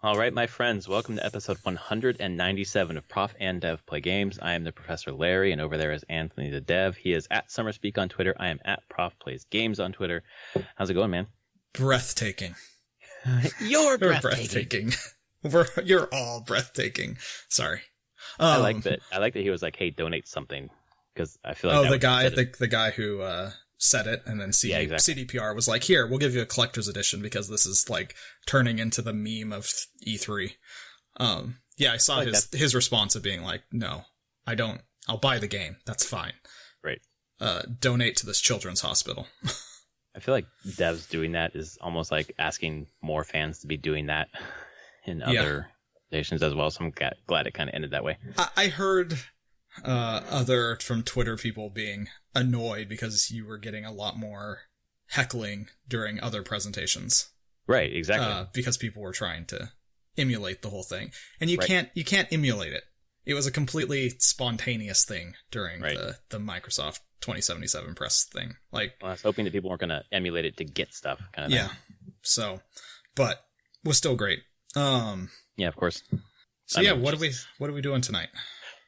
All right, my friends, welcome to episode 197 of Prof and Dev Play Games. I am the Professor Larry, and over there is Anthony the Dev. He is at SummerSpeak on Twitter. I am at Prof Plays Games on Twitter. How's it going, man? Breathtaking. You're breathtaking. You're all breathtaking. Sorry. I like that he was like, "Hey, donate something," because I feel like the guy who said it, and then exactly. CDPR was like, "Here, we'll give you a collector's edition because this is like turning into the meme of E3." I saw like his response of being like, "No, I don't. I'll buy the game. That's fine. Right. Donate to this children's hospital." I feel like devs doing that is almost like asking more fans to be doing that in other nations as well. So I'm glad it kind of ended that way. I heard other from Twitter people being annoyed because you were getting a lot more heckling during other presentations. Right, exactly. Because people were trying to emulate the whole thing. And you can't emulate it. It was a completely spontaneous thing during the Microsoft 2077 press thing. Like, I was hoping that people weren't going to emulate it to get stuff. Kind of thing. So, but was still great. Yeah, of course. So what are we doing tonight?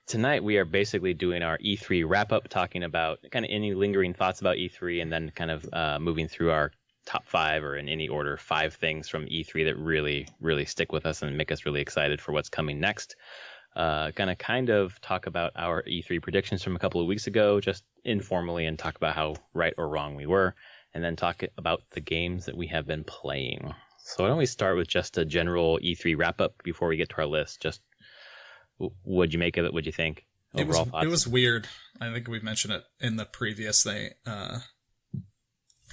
Tonight we are basically doing our E3 wrap up, talking about kind of any lingering thoughts about E3, and then kind of moving through our top 5, or in any order, 5 things from E3 that really, really stick with us and make us really excited for what's coming next. Gonna kind of talk about our E3 predictions from a couple of weeks ago, just informally, and talk about how right or wrong we were, and then talk about the games that we have been playing. So why don't we start with just a general E3 wrap up before we get to our list? Just what'd you make of it? What'd you think? Overall thoughts? It was weird. I think we've mentioned it in the previous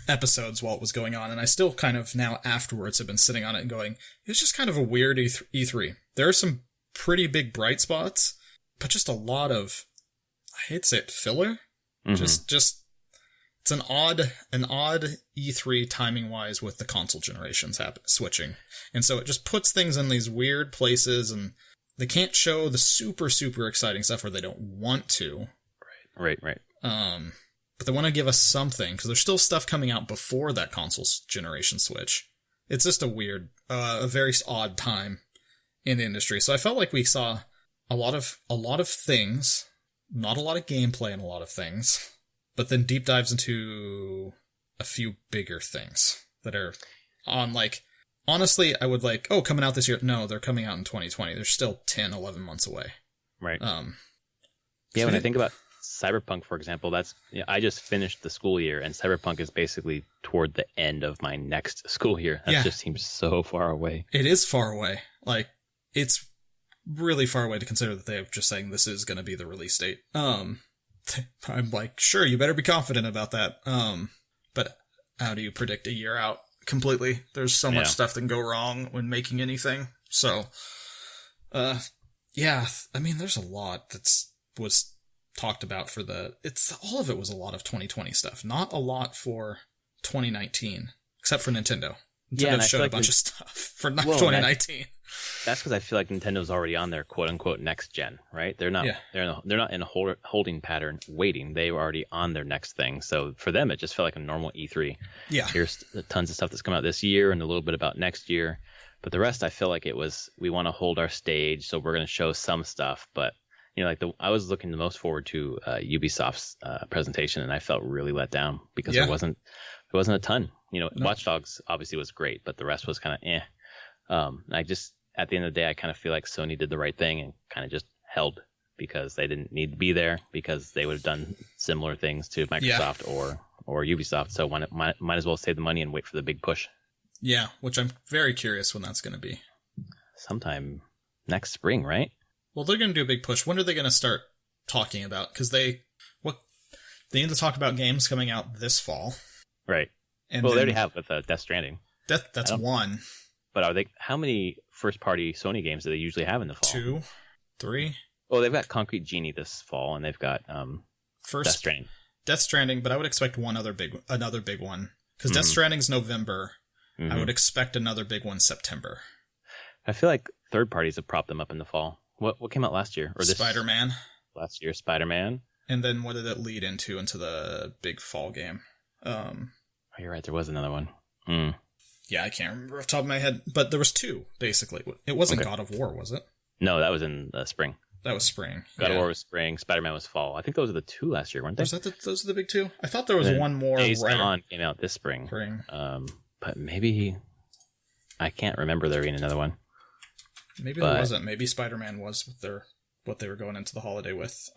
episodes while it was going on, and I still kind of now afterwards have been sitting on it and going, it's just kind of a weird E3. There are some pretty big bright spots, but just a lot of, I hate to say it, filler. Mm-hmm. Just it's an odd E3 timing wise with the console generations switching, and so it just puts things in these weird places, and they can't show the super exciting stuff, or they don't want to. Right. But they want to give us something because there's still stuff coming out before that console generation switch. It's just a very odd time in the industry. So I felt like we saw a lot of things, not a lot of gameplay in a lot of things, but then deep dives into a few bigger things that are on, like, honestly, I would like, coming out this year. No, they're coming out in 2020. They're still 10, 11 months away. Right. When I think about Cyberpunk, for example, I just finished the school year, and Cyberpunk is basically toward the end of my next school year. That just seems so far away. It is far away. Like, it's really far away to consider that they're just saying this is going to be the release date. I'm like, sure, you better be confident about that. But how do you predict a year out completely? There's so much stuff that can go wrong when making anything. So, I mean, there's a lot was talked about for all of it was a lot of 2020 stuff, not a lot for 2019, except for Nintendo. Nintendo showed a bunch of stuff for 2019. That's because I feel like Nintendo's already on their quote unquote next gen, right? They're not in a holding pattern waiting. They were already on their next thing. So for them, it just felt like a normal E3. Yeah. Here's tons of stuff that's come out this year and a little bit about next year. But the rest, I feel like it was, we want to hold our stage, so we're going to show some stuff. But I was looking the most forward to Ubisoft's presentation, and I felt really let down because there wasn't a ton. Watch Dogs obviously was great, but the rest was kind of eh. At the end of the day, I kind of feel like Sony did the right thing and kind of just held, because they didn't need to be there, because they would have done similar things to Microsoft or Ubisoft. So might as well save the money and wait for the big push. Yeah, which I'm very curious when that's going to be. Sometime next spring, right? Well, they're going to do a big push. When are they going to start talking about? Because they need to talk about games coming out this fall. Right. And they already have with Death Stranding. That's one. But how many first-party Sony games do they usually have in the fall? 2, 3. Well, they've got Concrete Genie this fall, and they've got Death Stranding. Death Stranding, but I would expect another big one. Because Death Stranding's November. Mm-hmm. I would expect another big one September. I feel like third parties have propped them up in the fall. What came out last year? Or Spider-Man. Last year, Spider-Man. And then what did it lead into the big fall game? You're right, there was another one. Yeah, I can't remember off the top of my head, but there was 2, basically. It wasn't God of War, was it? No, that was in the spring. That was spring. God of War was spring. Spider-Man was fall. I think those are the 2 last year, weren't they? Those are the big 2? I thought there was one more. Days Gone came out this spring. But maybe I can't remember there being another one. Maybe there wasn't. Maybe Spider-Man was what they were going into the holiday with.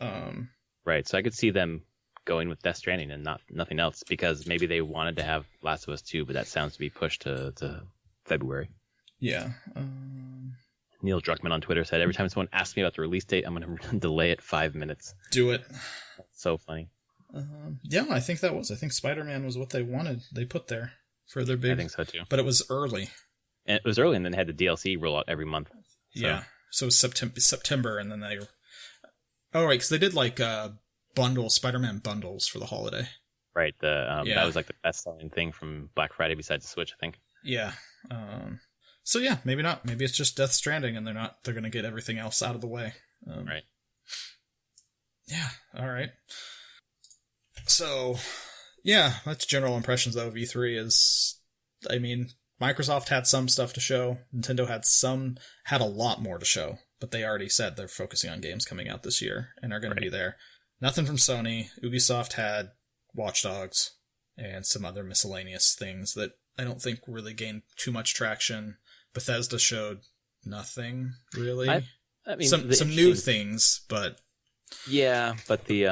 Right. So I could see them going with Death Stranding and nothing else, because maybe they wanted to have Last of Us 2, but that sounds to be pushed to February. Yeah. Neil Druckmann on Twitter said, every time someone asks me about the release date, I'm going to delay it 5 minutes. Do it. That's so funny. Yeah, I think Spider-Man was what they wanted. They put there for their big... I think so, too. But it was early. And it was early, and then they had the DLC roll out every month. So. Yeah. So it was September, and then they... Oh, right, because they did, like, Spider-Man bundles for the holiday. Right. That was, like, the best-selling thing from Black Friday besides the Switch, I think. Yeah. So yeah, maybe not. Maybe it's just Death Stranding, and they're going to get everything else out of the way. Right. Yeah. All right. So, yeah, that's general impressions though of E3 is, I mean, Microsoft had some stuff to show. Nintendo had a lot more to show, but they already said they're focusing on games coming out this year and are going to be there. Nothing from Sony. Ubisoft had Watch Dogs and some other miscellaneous things that I don't think really gained too much traction. Bethesda showed nothing really. I mean, some new things, but yeah, but the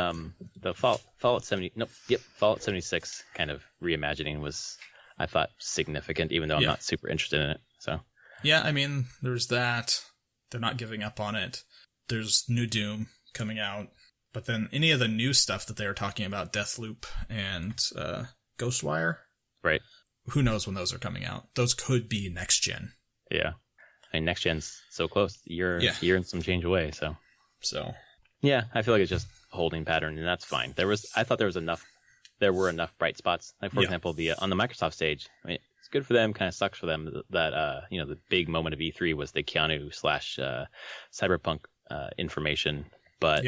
Fallout 76 kind of reimagining was, I thought, significant, even though I'm not super interested in it. So yeah, I mean, there's that. They're not giving up on it. There's new Doom coming out, but then any of the new stuff that they were talking about, Deathloop and Ghostwire, right? Who knows when those are coming out? Those could be next gen. Yeah. I mean, next gen's so close. You're and some change away, so. Yeah, I feel like it's just a holding pattern, and that's fine. I thought there were enough bright spots. Like, for example, on the Microsoft stage, I mean, it's good for them, kind of sucks for them that, the big moment of E3 was the Keanu / Cyberpunk information. But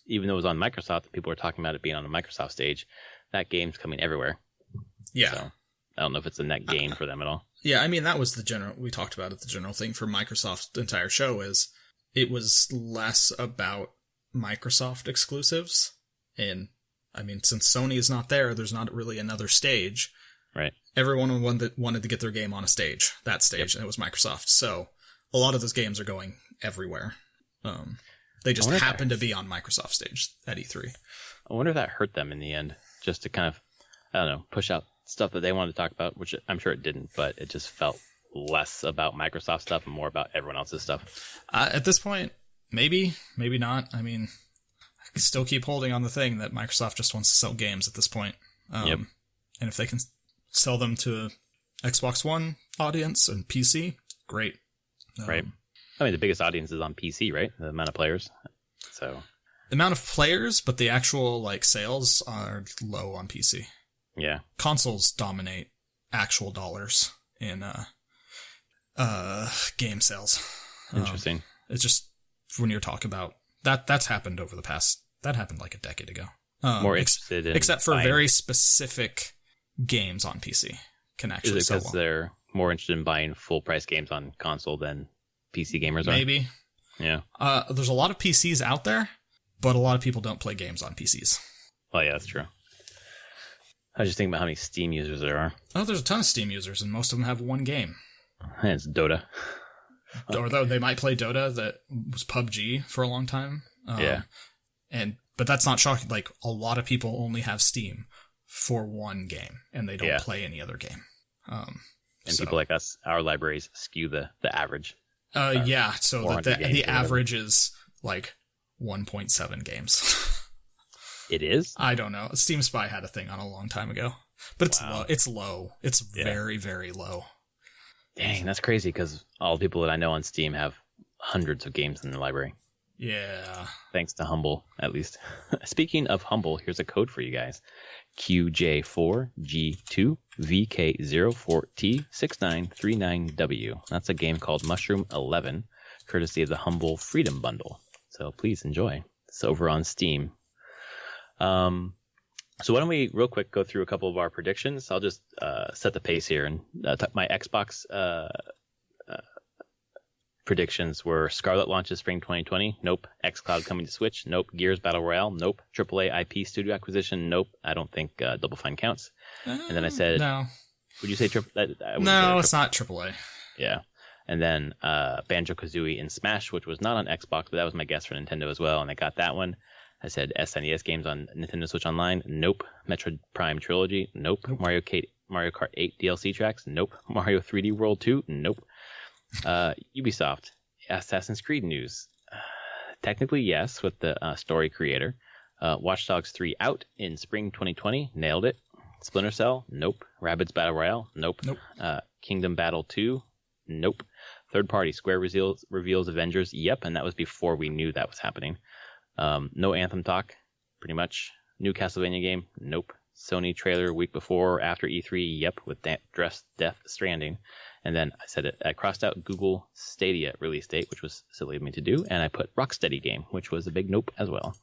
even though it was on Microsoft, people were talking about it being on the Microsoft stage, that game's coming everywhere. Yeah. So, I don't know if it's a net gain for them at all. Yeah, I mean, that was we talked about it, the general thing for Microsoft's entire show is it was less about Microsoft exclusives. And, I mean, since Sony is not there, there's not really another stage. Right. Everyone wanted to get their game on a stage, that stage, and it was Microsoft. So, a lot of those games are going everywhere. They just happen to be on Microsoft stage at E3. I wonder if that hurt them in the end, just to kind of, I don't know, push out stuff that they wanted to talk about, which I'm sure it didn't, but it just felt less about Microsoft stuff and more about everyone else's stuff. At this point, maybe not. I mean, I can still keep holding on the thing that Microsoft just wants to sell games at this point. And if they can sell them to Xbox One audience and PC, great. Right. I mean, the biggest audience is on PC, right? The amount of players. So the amount of players, but the actual sales are low on PC. Yeah. Consoles dominate actual dollars in game sales. Interesting. It's just when you're talking about that's happened over the past. That happened like a decade ago. More interested in except for very specific games on PC can actually sell well. Is it because they're more interested in buying full price games on console than PC gamers are? Maybe. Yeah. There's a lot of PCs out there, but a lot of people don't play games on PCs. Well, yeah, that's true. I was just thinking about how many Steam users there are. Oh, there's a ton of Steam users, and most of them have one game. And it's Dota. Or though they might play Dota, that was PUBG for a long time. But that's not shocking. Like, a lot of people only have Steam for one game, and they don't play any other game. People like us, our libraries skew the average. So the average is like 1.7 games. It is? I don't know. Steam Spy had a thing on a long time ago. But it's low. It's low. It's very, very low. Dang, that's crazy because all the people that I know on Steam have hundreds of games in their library. Yeah. Thanks to Humble, at least. Speaking of Humble, here's a code for you guys. QJ4G2VK04T6939W. That's a game called Mushroom 11, courtesy of the Humble Freedom Bundle. So please enjoy. It's over on Steam. So why don't we real quick go through a couple of our predictions? I'll just set the pace here. And my Xbox predictions were Scarlet launches spring 2020. Nope. xCloud coming to Switch. Nope. Gears Battle Royale. Nope. AAA IP studio acquisition. Nope. I don't think Double Fine counts. And then I said... No. Would you say No, it's not AAA. Yeah. And then Banjo-Kazooie in Smash, which was not on Xbox, but that was my guess for Nintendo as well, and I got that one. I said SNES games on Nintendo Switch Online. Nope. Metroid Prime Trilogy. Nope. Mario Kart 8 DLC tracks. Nope. Mario 3D World 2. Nope. Ubisoft. Assassin's Creed news. Technically, yes, with the story creator. Watch Dogs 3 out in spring 2020. Nailed it. Splinter Cell. Nope. Rabbids Battle Royale. Nope. Kingdom Battle 2. Nope. Third party. Square reveals Avengers. Yep. And that was before we knew that was happening. No Anthem talk. Pretty much. New Castlevania game. Nope. Sony trailer week before or after E3. Yep. With Death Stranding. And then I said I crossed out Google Stadia release date, which was silly of me to do. And I put Rocksteady game, which was a big nope as well.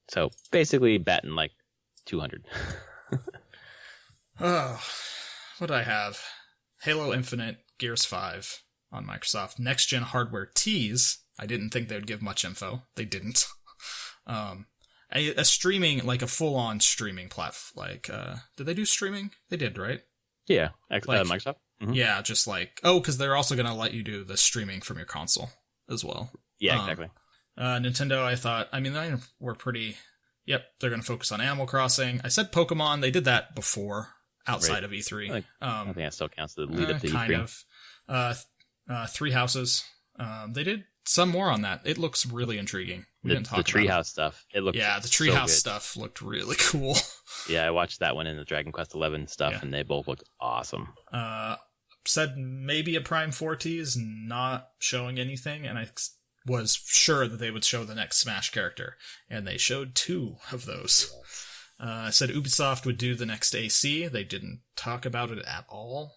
So basically batting like 200. Oh, what do I have? Halo Infinite, Gears 5 on Microsoft. Next gen hardware tease. I didn't think they would give much info. They didn't. A streaming, like a full on streaming platform. Like, did they do streaming? They did, right? Yeah, Microsoft. Mm-hmm. Yeah, just like, because they're also going to let you do the streaming from your console as well. Yeah, exactly. Nintendo, I thought, they were pretty, they're going to focus on Animal Crossing. I said Pokemon, they did that before, outside of E3. I think that still counts, the lead up to kind E3. Kind of. Three Houses, they did some more on that. It looks really intriguing. We didn't talk about the Treehouse stuff. It looked the Treehouse stuff looked really cool. Yeah, I watched that one in the Dragon Quest XI stuff, and they both looked awesome. Said maybe a Prime 4 tease, not showing anything, and I was sure that they would show the next Smash character, and they showed 2 of those. Said Ubisoft would do the next AC. They didn't talk about it at all.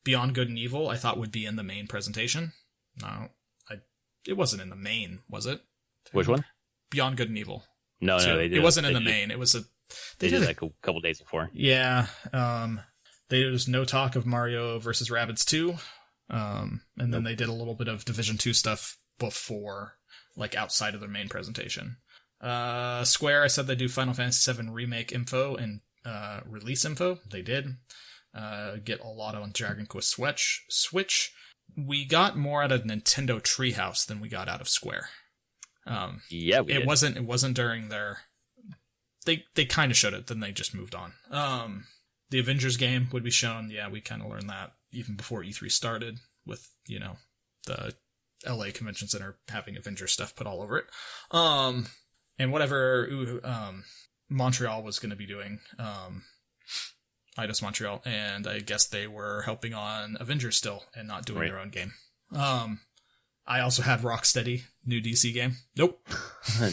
Beyond Good and Evil, I thought would be in the main presentation. No, it wasn't in the main, was it? Which one? Beyond Good and Evil. No, they did. It wasn't in the main. It was they did like a couple days before. Yeah. There's no talk of Mario versus Rabbids 2. And then they did a little bit of Division 2 stuff before, like outside of their main presentation. Square, I said they do Final Fantasy VII Remake info and release info. They did. Get a lot on Dragon Quest Switch. We got more out of Nintendo Treehouse than we got out of Square. It wasn't during their... They kind of showed it, then they just moved on. The Avengers game would be shown. Yeah, we kind of learned that even before E3 started with, the LA Convention Center having Avengers stuff put all over it. And whatever Montreal was going to be doing, Eidos Montreal, and I guess they were helping on Avengers still and not doing their own game. I also had Rocksteady, new DC game. Nope.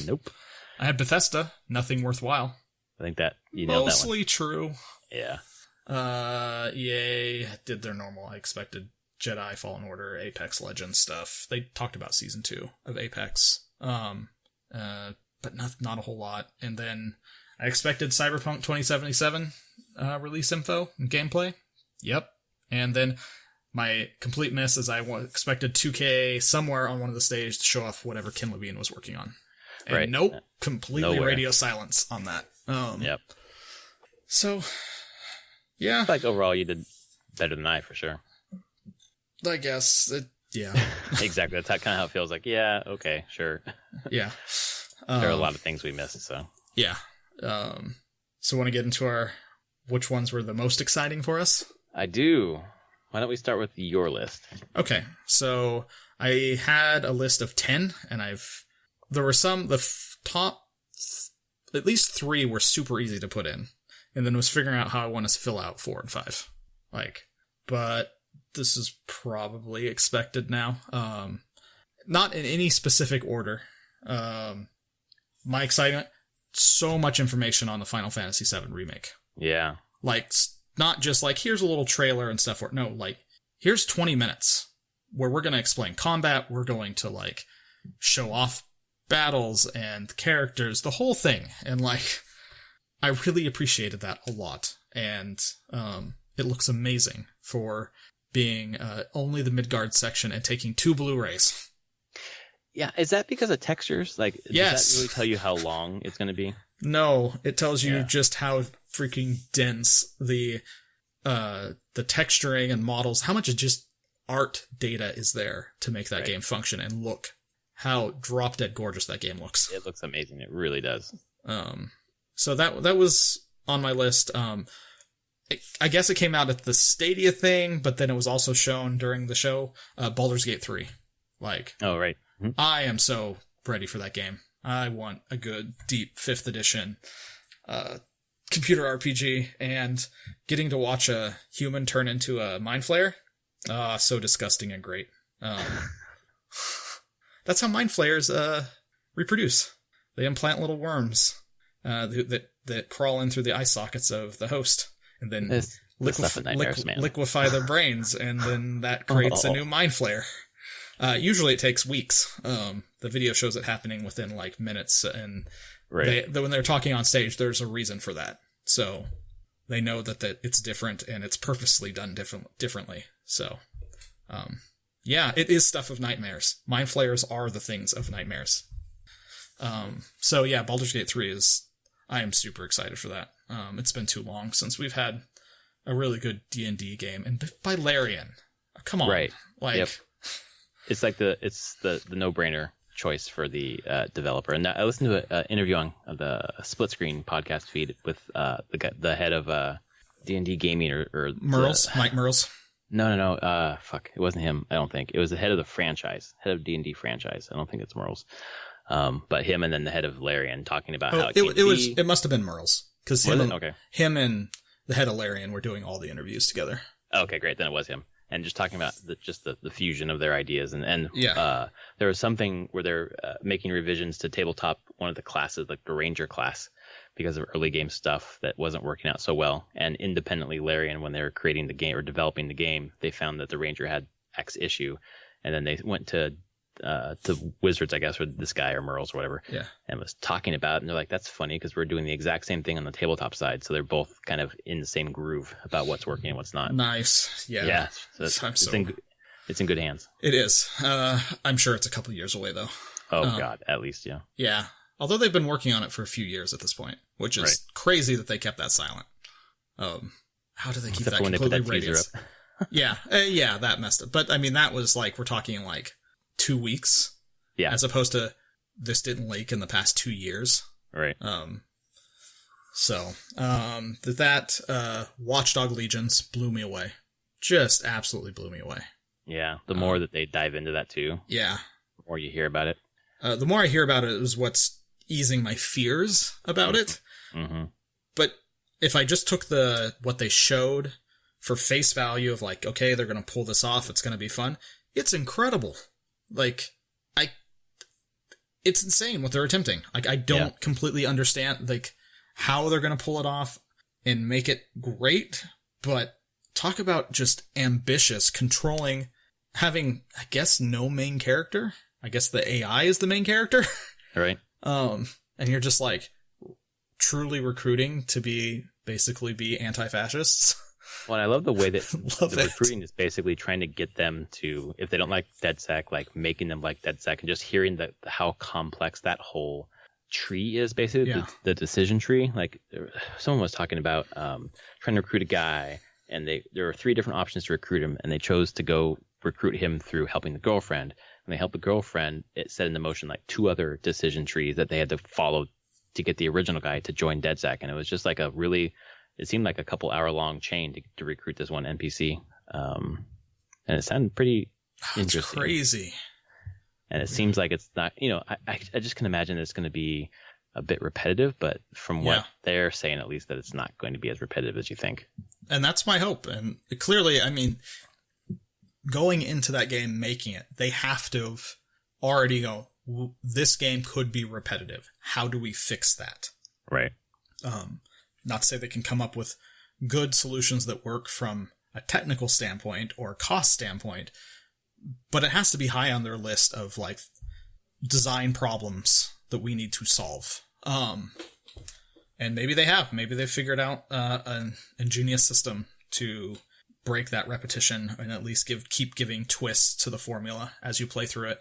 Nope. I had Bethesda, nothing worthwhile. I think that you nailed that one. Mostly true. Yeah. EA did their normal. I expected Jedi Fallen Order, Apex Legends stuff. They talked about season 2 of Apex. But not a whole lot. And then I expected Cyberpunk 2077 release info and gameplay. Yep. And then my complete miss is I expected 2K somewhere on one of the stages to show off whatever Ken Levine was working on. And nope, completely radio silence on that. Yep. So, yeah. Like overall, you did better than I for sure. I guess. Yeah. Exactly. That's kind of how it feels. Like, yeah, okay, sure. Yeah. There are a lot of things we missed, so. Yeah. So want to get into which ones were the most exciting for us? I do. Why don't we start with your list? Okay. So I had a list of 10, and there were some, top, at least 3 were super easy to put in. And then was figuring out how I want to fill out 4 and 5. But this is probably expected now. Not in any specific order. My excitement, so much information on the Final Fantasy VII Remake. Yeah. Not just here's a little trailer and stuff. No, here's 20 minutes where we're going to explain combat. We're going to, show off battles and characters, the whole thing. And, I really appreciated that a lot. And it looks amazing for being only the Midgard section and taking 2 Blu-rays. Yeah, is that because of textures? Like, yes. Does that really tell you how long it's going to be? No, it tells you just how freaking dense the texturing and models, how much just art data is there to make that game function, and look how drop-dead gorgeous that game looks. It looks amazing. It really does. So that was on my list. I guess it came out at the Stadia thing, but then it was also shown during the show, Baldur's Gate 3. Like, oh, right. Mm-hmm. I am so ready for that game. I want a good, deep 5th edition computer RPG, and getting to watch a human turn into a mind flayer. So disgusting and great. That's how mind flayers reproduce. They implant little worms that crawl in through the eye sockets of the host, and then liquefy their brains, and then that creates a new mind flayer. Usually it takes weeks. The video shows it happening within like minutes, and when they're talking on stage, there's a reason for that. So they know that it's different, and it's purposely done differently. So, it is stuff of nightmares. Mind flayers are the things of nightmares. Baldur's Gate 3 I am super excited for that. It's been too long since we've had a really good D&D game, and by Larian. Come on. Right. Like, yep. It's like the no-brainer choice for the developer. And I listened to an interview on the Split Screen podcast feed with the head of D&D gaming or Merles, Mike Merles. No. Fuck, it wasn't him. I don't think it was the head of the franchise, head of D&D franchise. I don't think it's Merles. But him, and then the head of Larian, talking about how it must have been Merles, because him and the head of Larian were doing all the interviews together. Okay, great. Then it was him. And just talking about the fusion of their ideas. There was something where they're making revisions to tabletop one of the classes, like the Ranger class, because of early game stuff that wasn't working out so well. And independently, Larian, when they were creating the game or developing the game, they found that the Ranger had X issue. And then they went to Wizards, I guess, or this guy or Merles or whatever, and was talking about it. And they're like, that's funny because we're doing the exact same thing on the tabletop side. So they're both kind of in the same groove about what's working and what's not. Nice. Yeah. So it's in good hands. It is. I'm sure it's a couple years away, though. Oh, God, at least, yeah. Yeah. Although they've been working on it for a few years at this point, which is crazy that they kept that silent. How do they keep that completely radius? Yeah, that messed up. But, I mean, that was like, we're talking like 2 weeks, as opposed to this didn't leak in the past 2 years, right? That Watchdog Legions blew me away, just absolutely blew me away. Yeah, the more that they dive into that too, the more you hear about it. The more I hear about it is what's easing my fears about it. Mm-hmm. But if I just took what they showed for face value of like, okay, they're going to pull this off, it's going to be fun. It's incredible. Like, it's insane what they're attempting. Like, I don't completely understand, like, how they're going to pull it off and make it great, but talk about just ambitious, controlling, having, I guess, no main character. I guess the AI is the main character. Right. And you're just, like, truly recruiting to basically be anti-fascists. Well, and I love the way that the recruiting is basically trying to get them to, if they don't like DedSec, like making them like DedSec, and just hearing how complex that whole tree is, basically the decision tree. Like, someone was talking about trying to recruit a guy, and there were 3 different options to recruit him, and they chose to go recruit him through helping the girlfriend. When they helped the girlfriend, it set into motion like 2 other decision trees that they had to follow to get the original guy to join DedSec, and it was just like it seemed like a couple hour-long chain to recruit this one NPC. And it sounded pretty interesting. It's crazy. And it seems like it's not, I just can imagine it's going to be a bit repetitive, but from what they're saying, at least, that it's not going to be as repetitive as you think. And that's my hope. And clearly, I mean, going into that game, making it, they have to have already this game could be repetitive. How do we fix that? Right. Not to say they can come up with good solutions that work from a technical standpoint or cost standpoint, but it has to be high on their list of like design problems that we need to solve. And maybe they have. Maybe they've figured out an ingenious system to break that repetition and at least keep giving twists to the formula as you play through it.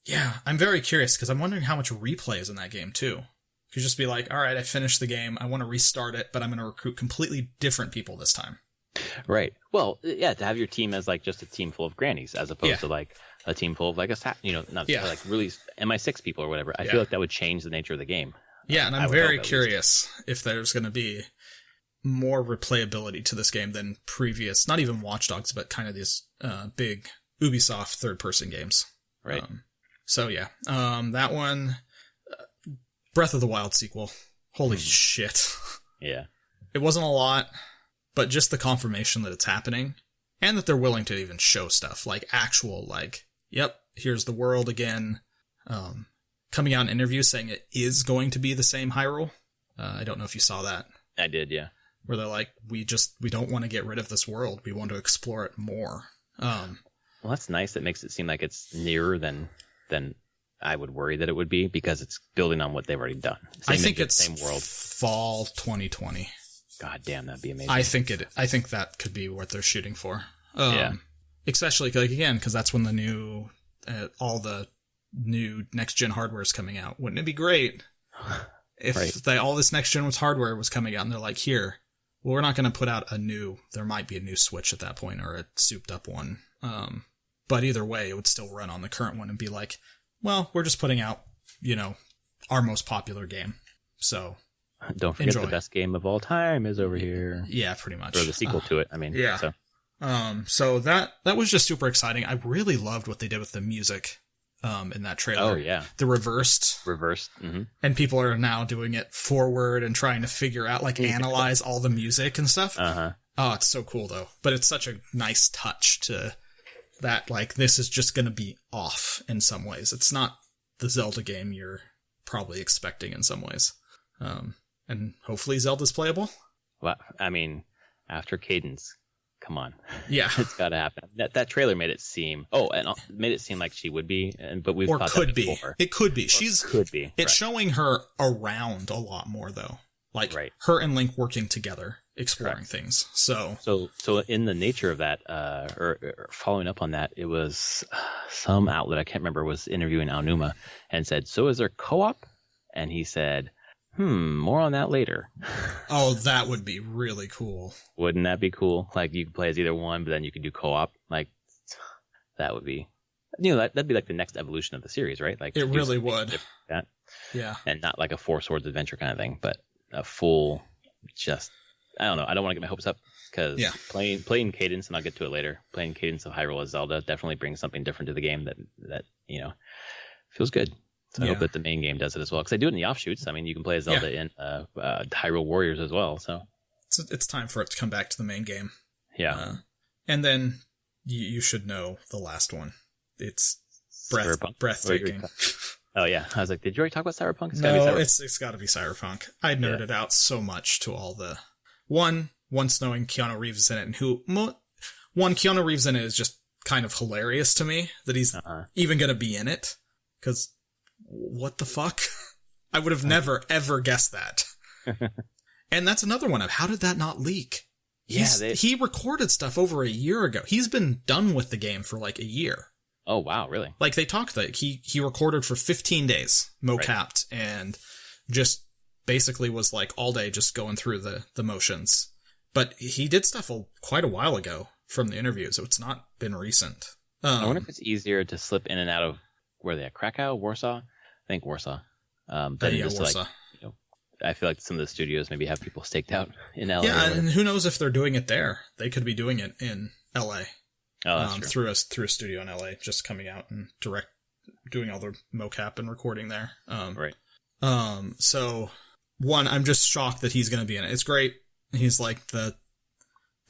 Yeah, I'm very curious because I'm wondering how much replay is in that game too. You could just be like, all right, I finished the game. I want to restart it, but I'm going to recruit completely different people this time. Right. Well, yeah, to have your team as like just a team full of grannies as opposed to like a team full of like like really MI6 people or whatever. I feel like that would change the nature of the game. Yeah, and I'm very curious if there's going to be more replayability to this game than previous, not even Watch Dogs, but kind of these big Ubisoft third-person games. Right. So yeah, that one, Breath of the Wild sequel. Holy shit. Yeah. It wasn't a lot, but just the confirmation that it's happening and that they're willing to even show stuff like actual, like, yep, here's the world again. Coming out in interviews saying it is going to be the same Hyrule. I don't know if you saw that. I did, yeah. Where they're like, we don't want to get rid of this world. We want to explore it more. Well, that's nice. That makes it seem like it's nearer than I would worry that it would be because it's building on what they've already done. I think it's same world. Fall 2020. God damn, that'd be amazing. I think that could be what they're shooting for. Especially like again, because that's when the new all the new next gen hardware is coming out. Wouldn't it be great if all this next gen hardware was coming out and they're like, here, well, we're not going to put out there might be a new Switch at that point or a souped up one. But either way, it would still run on the current one and be like, well, we're just putting out, our most popular game. So don't forget the best game of all time is over here. Yeah, pretty much. Or the sequel to it. I mean, yeah. So that was just super exciting. I really loved what they did with the music in that trailer. Oh, yeah. The reversed. Mm-hmm. And people are now doing it forward and trying to figure out, like, analyze all the music and stuff. Uh-huh. Oh, it's so cool, though. But it's such a nice touch to that, like, this is just going to be off in some ways. It's not the Zelda game you're probably expecting in some ways. And hopefully Zelda's playable. Well, I mean, after Cadence, come on. Yeah. It's got to happen. That trailer made it seem, like she would be, but we've thought could that be. before. It could be. Could be. It's showing her around a lot more, though. Like, her and Link working together, exploring things. So in the nature of that, or following up on that, it was some outlet, I can't remember, was interviewing Aonuma and said, so is there co-op? And he said, more on that later. Oh, that would be really cool. Wouldn't that be cool? Like, you could play as either one, but then you could do co-op. Like, that would be, that'd be like the next evolution of the series, right? Like, it really would. Like that. Yeah. And not like a Four Swords adventure kind of thing, but a full, I don't know. I don't want to get my hopes up because playing Cadence, and I'll get to it later, playing Cadence of Hyrule as Zelda definitely brings something different to the game that feels good. So I hope that the main game does it as well. Because I do it in the offshoots. I mean, you can play as Zelda in Hyrule Warriors as well. So it's time for it to come back to the main game. Yeah. And then you should know the last one. It's breathtaking. Oh, yeah. I was like, did you already talk about Cyberpunk? It's got to be Cyberpunk. I nerded out so much to all the... Once knowing Keanu Reeves is in it, and Keanu Reeves in it is just kind of hilarious to me that he's even going to be in it. Because... what the fuck? I would have never, ever guessed that. And that's another one of how did that not leak? He recorded stuff over a year ago. He's been done with the game for like a year. Oh, wow, really? Like they talked that he recorded for 15 days, mocapped, and just basically was like all day just going through the motions. But he did stuff quite a while ago from the interview, so it's not been recent. I wonder if it's easier to slip in and out of, where are they at? Krakow? Warsaw? I think Warsaw. Warsaw. Like, I feel like some of the studios maybe have people staked out in LA. Yeah, and who knows if they're doing it there. They could be doing it in LA. Oh, that's true. Through a studio in LA, just coming out and doing all the mocap and recording there. Right. So, I'm just shocked that he's going to be in it. It's great. He's like the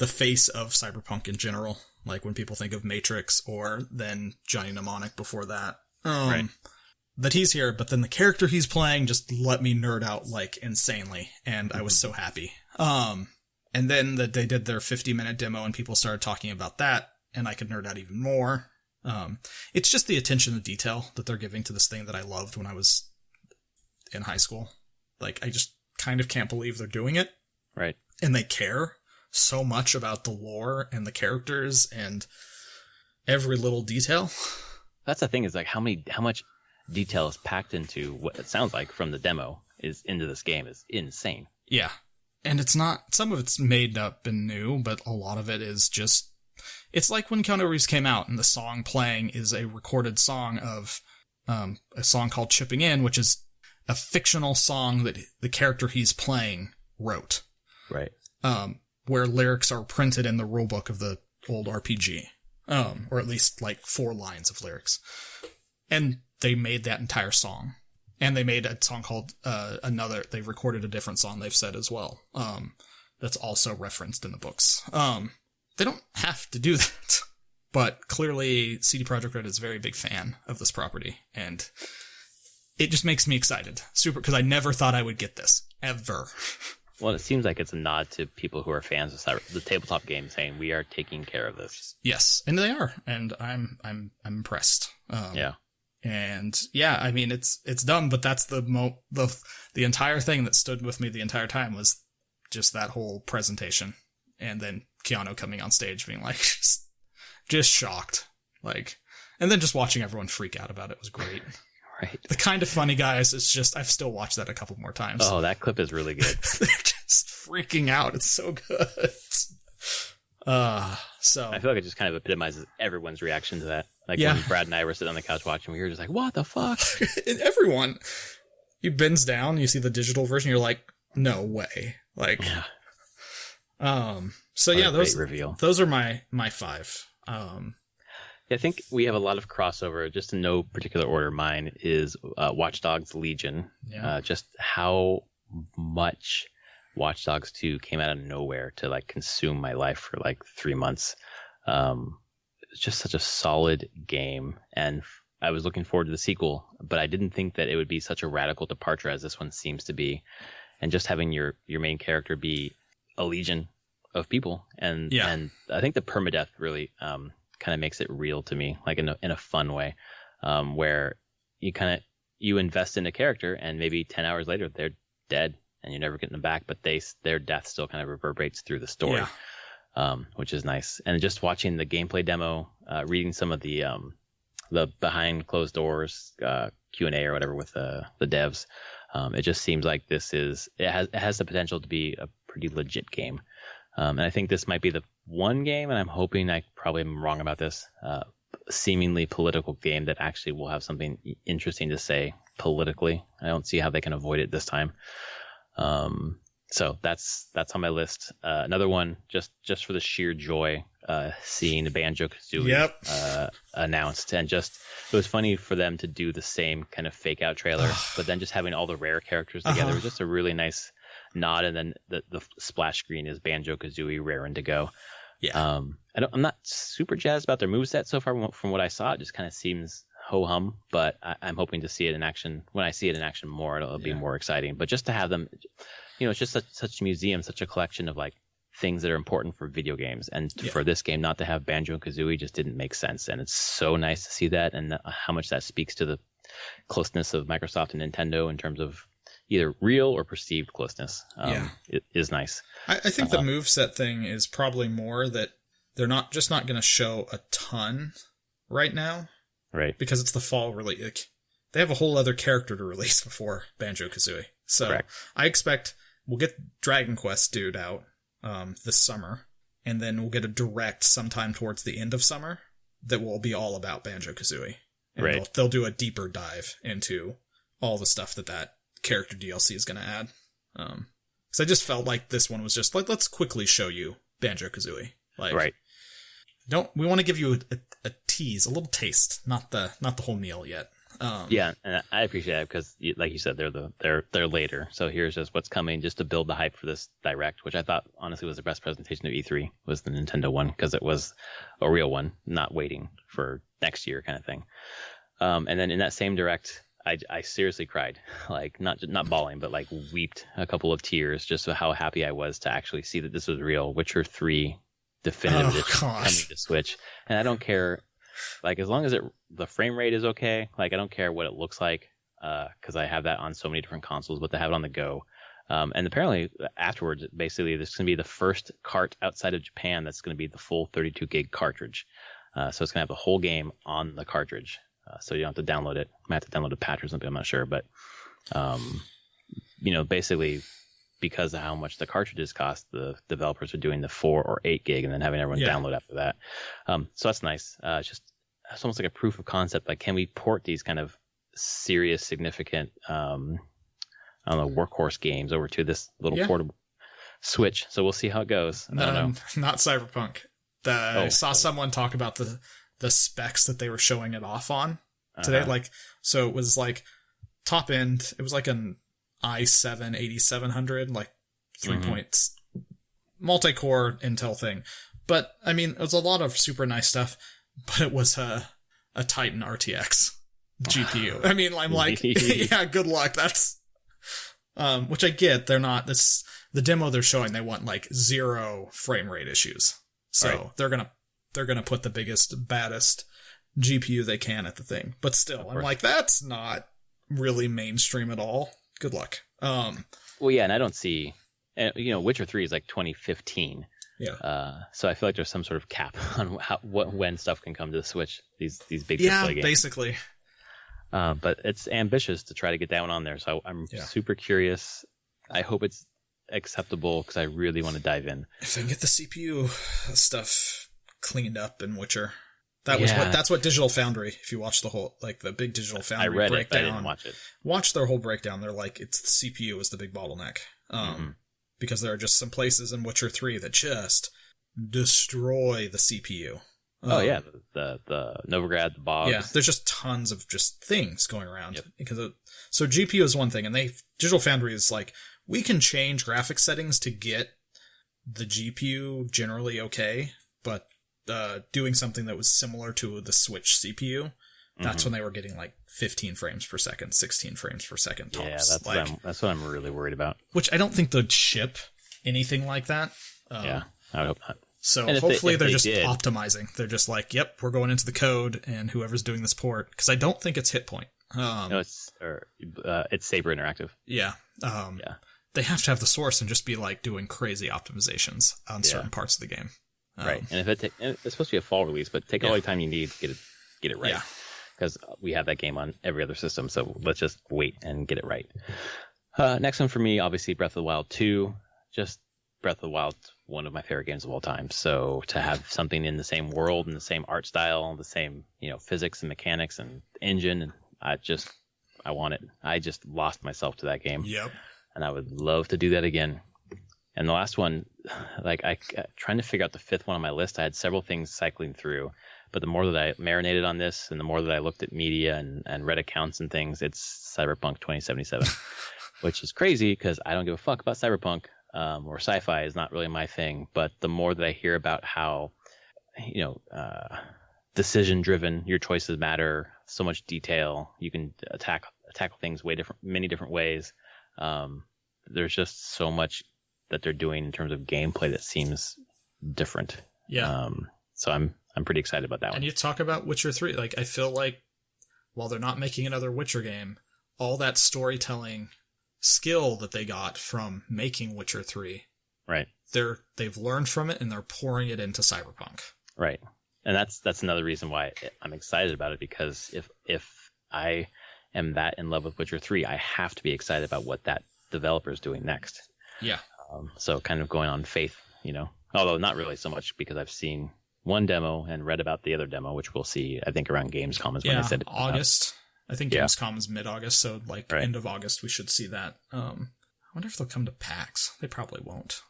face of Cyberpunk in general. Like when people think of Matrix or then Johnny Mnemonic before that. Right. That he's here, but then the character he's playing just let me nerd out like insanely, and I was so happy. And then that they did their 50-minute demo and people started talking about that, and I could nerd out even more. It's just the attention to detail that they're giving to this thing that I loved when I was in high school. Like, I just kind of can't believe they're doing it. Right. And they care so much about the lore and the characters and every little detail. That's the thing, is like how much detail is packed into what it sounds like from the demo is into this game is insane. Yeah. And it's not, some of it's made up and new, but a lot of it is just, it's like when Keanu Reeves came out and the song playing is a recorded song of a song called Chipping In, which is a fictional song that the character he's playing wrote. Right. Where lyrics are printed in the rulebook of the old RPG. Or at least like 4 lines of lyrics. And they made that entire song. And they made a song called they recorded a different song, they've said as well. That's also referenced in the books. They don't have to do that. But clearly CD Projekt Red is a very big fan of this property. And it just makes me excited. Super, because I never thought I would get this. Ever. Well, it seems like it's a nod to people who are fans of the tabletop game, saying we are taking care of this. Yes, and they are, and I'm impressed. Yeah. And yeah, I mean, it's dumb, but that's the entire thing that stood with me the entire time was just that whole presentation. And then Keanu coming on stage being like, just shocked. Like, and then just watching everyone freak out about it was great. Right. The kind of funny guys, it's just, I've still watched that a couple more times. Oh, that clip is really good. They're just freaking out. It's so good. So I feel like it just kind of epitomizes everyone's reaction to that. Like when Brad and I were sitting on the couch watching, we were just like, what the fuck? And everyone, you bends down, you see the digital version, you're like, no way. Like, so yeah, those are my 5. I think we have a lot of crossover, just in no particular order. Mine is Watch Dogs Legion. Yeah. Just how much Watch Dogs 2 came out of nowhere to like consume my life for like 3 months. It's just such a solid game, and I was looking forward to the sequel, but I didn't think that it would be such a radical departure as this one seems to be. And just having your main character be a legion of people, and I think the permadeath really kind of makes it real to me, like in a fun way, where you invest in a character and maybe 10 hours later they're dead and you're never getting them back, but their death still kind of reverberates through the story, which is nice. And just watching the gameplay demo, reading some of the behind closed doors Q&A or whatever with the devs, it just seems like it has the potential to be a pretty legit game. And I think this might be the one game, and I'm hoping I probably am wrong about this, seemingly political game that actually will have something interesting to say politically. I don't see how they can avoid it this time. So that's on my list. Another one, just for the sheer joy, seeing the Banjo-Kazooie announced, and just it was funny for them to do the same kind of fake out trailer, but then just having all the rare characters together was just a really nice nod. And then the splash screen is Banjo-Kazooie raring to go. Yeah. I'm not super jazzed about their moveset so far. From what I saw, it just kind of seems ho-hum, but I'm hoping to see it in action. When I see it in action more, it'll be more exciting. But just to have them, it's just such a museum, such a collection of like things that are important for video games. And for this game not to have Banjo-Kazooie just didn't make sense. And it's so nice to see that, and how much that speaks to the closeness of Microsoft and Nintendo in terms of either real or perceived closeness. It is nice. I think the moveset thing is probably more that they're not going to show a ton right now. Right. Because it's the fall release. Like, they have a whole other character to release before Banjo-Kazooie. So correct. I expect we'll get Dragon Quest dude out this summer, and then we'll get a direct sometime towards the end of summer that will be all about Banjo-Kazooie. And right. They'll do a deeper dive into all the stuff that character DLC is going to add. Because I just felt like this one was just like, let's quickly show you Banjo-Kazooie. Like, right. We want to give you a tease, a little taste, not the whole meal yet. And I appreciate that because, like you said, they're later. So here's just what's coming, just to build the hype for this direct, which I thought honestly was the best presentation of E3, was the Nintendo one, because it was a real one, not waiting for next year kind of thing. And then in that same direct, I seriously cried, like not bawling, but like weeped a couple of tears, just so how happy I was to actually see that this was real. Witcher 3 definitive coming to Switch, and I don't care, like as long as the frame rate is okay. Like I don't care what it looks like, because I have that on so many different consoles, but to have it on the go, And apparently afterwards, basically, this is going to be the first cart outside of Japan that's going to be the full 32 gig cartridge. So it's going to have the whole game on the cartridge. So you don't have to download it. I might have to download a patch or something. I'm not sure. But, basically, because of how much the cartridges cost, the developers are doing the 4 or 8 gig and then having everyone download after that. So that's nice. It's almost like a proof of concept. Like, can we port these kind of serious, significant, workhorse games over to this little portable Switch? So we'll see how it goes. I don't know. Not Cyberpunk. I saw someone talk about the specs that they were showing it off on today. So it was like top end. It was like an i7 8700, like 3 points, multi-core Intel thing. But I mean, it was a lot of super nice stuff, but it was a Titan RTX GPU. I mean, I'm like, yeah, good luck. That's, which I get. They're not, this, the demo they're showing, they want like 0 frame rate issues. So they're going to put the biggest, baddest GPU they can at the thing. But still, I'm like, that's not really mainstream at all. Good luck. Well, yeah, and I don't see, Witcher 3 is like 2015. Yeah. So I feel like there's some sort of cap on when stuff can come to the Switch. These big AAA games. Yeah, basically. But it's ambitious to try to get that one on there. So I'm super curious. I hope it's acceptable because I really want to dive in. If I can get the CPU stuff cleaned up in Witcher. That's what Digital Foundry, if you watch the whole, like the big Digital Foundry I read breakdown. It, but I didn't watch it. Watch their whole breakdown. They're like, it's the CPU is the big bottleneck. Because there are just some places in Witcher 3 that just destroy the CPU. The Novigrad, the bogs. Yeah, there's just tons of just things going around. Yep. So GPU is one thing, and Digital Foundry is like, we can change graphics settings to get the GPU generally okay, but doing something that was similar to the Switch CPU, that's when they were getting like 15 frames per second, 16 frames per second tops. Yeah, that's what I'm really worried about. Which I don't think they'd ship anything like that. I would hope not. So hopefully they're just optimizing. They're just like, yep, we're going into the code, and whoever's doing this port, because I don't think it's Hitpoint. No, it's Saber Interactive. Yeah. They have to have the source and just be like doing crazy optimizations on certain parts of the game. Right, and it's supposed to be a fall release, but take all the time you need to get it right. Yeah. Because we have that game on every other system, so let's just wait and get it right. Next one for me, obviously Breath of the Wild 2. Just Breath of the Wild, one of my favorite games of all time. So to have something in the same world and the same art style, the same physics and mechanics and engine, and I want it. I just lost myself to that game. Yep. And I would love to do that again. And the last one, like trying to figure out the fifth one on my list, I had several things cycling through. But the more that I marinated on this and the more that I looked at media and read accounts and things, it's Cyberpunk 2077, which is crazy because I don't give a fuck about Cyberpunk or sci-fi is not really my thing. But the more that I hear about how, decision driven, your choices matter, so much detail, you can tackle things many different ways. There's just so much that they're doing in terms of gameplay that seems different. Yeah. So I'm pretty excited about that one. And you talk about Witcher 3. Like, I feel like while they're not making another Witcher game, all that storytelling skill that they got from making Witcher 3, right? They've learned from it and they're pouring it into Cyberpunk. Right. And that's another reason why I'm excited about it, because if I am that in love with Witcher 3, I have to be excited about what that developer is doing next. Yeah. So kind of going on faith, although not really so much because I've seen one demo and read about the other demo, which we'll see, I think, around Gamescom is when they said August. I think Gamescom is mid-August, so end of August we should see that. I wonder if they'll come to PAX. They probably won't,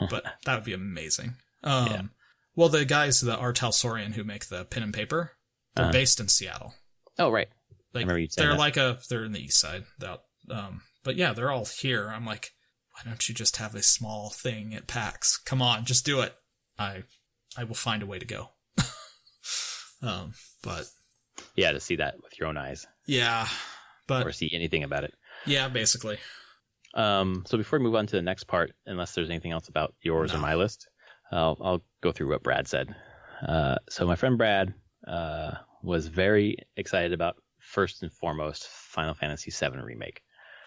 but that would be amazing. Well, the guys, the Art Talsorian who make the pen and paper, they're based in Seattle. Oh, right. Like, I remember you saying they're in the east side. But yeah, they're all here. I'm like, why don't you just have a small thing at PAX? Come on, just do it. I will find a way to go. But yeah, to see that with your own eyes. Yeah, but or see anything about it. Yeah, basically. So before we move on to the next part, unless there's anything else about yours or my list, I'll go through what Brad said. So my friend Brad was very excited about, first and foremost, Final Fantasy VII Remake.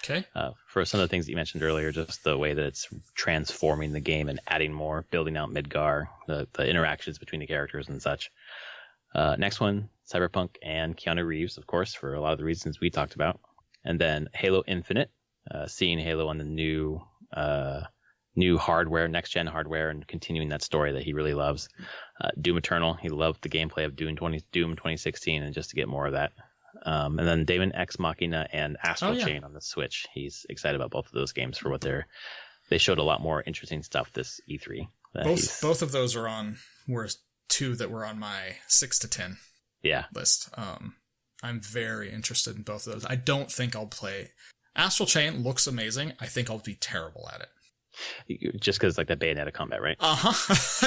Okay. For some of the things that you mentioned earlier, just the way that it's transforming the game and adding more, building out Midgar, the interactions between the characters and such. Next one, Cyberpunk and Keanu Reeves, of course, for a lot of the reasons we talked about. And then Halo Infinite, seeing Halo on the new hardware, next-gen hardware, and continuing that story that he really loves. Doom Eternal, he loved the gameplay of Doom 2016, and just to get more of that. And then Daemon X Machina and Astral Chain on the Switch. He's excited about both of those games for what they showed a lot more interesting stuff this E3. Both of those were two that were on my 6 to 10 list. I'm very interested in both of those. I don't think I'll play. Astral Chain looks amazing. I think I'll be terrible at it. Just because like the Bayonetta combat, right? I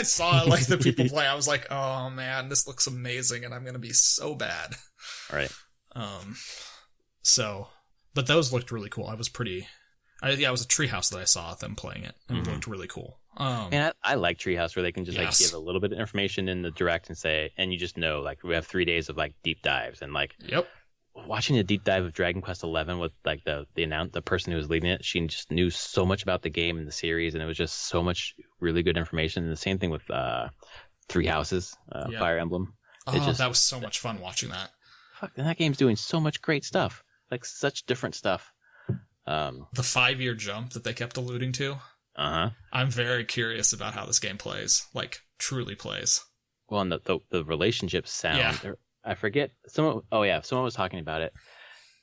saw like the people play. I was like, oh man, this looks amazing, and I'm gonna be so bad. All right. But those looked really cool. It was a Treehouse that I saw them playing it, and it looked really cool. And I like Treehouse where they can just like give a little bit of information in the direct and say, and you just know, like we have 3 days of like deep dives and like. Yep. Watching a deep dive of Dragon Quest XI with like the person who was leading it, she just knew so much about the game and the series, and it was just so much really good information. And the same thing with Three Houses, Fire Emblem. That was so much fun watching that. Fuck, and that game's doing so much great stuff, like such different stuff. The 5-year jump that they kept alluding to. I'm very curious about how this game plays, like truly plays. Well, and the relationships sound. Yeah. I forget. Someone was talking about it,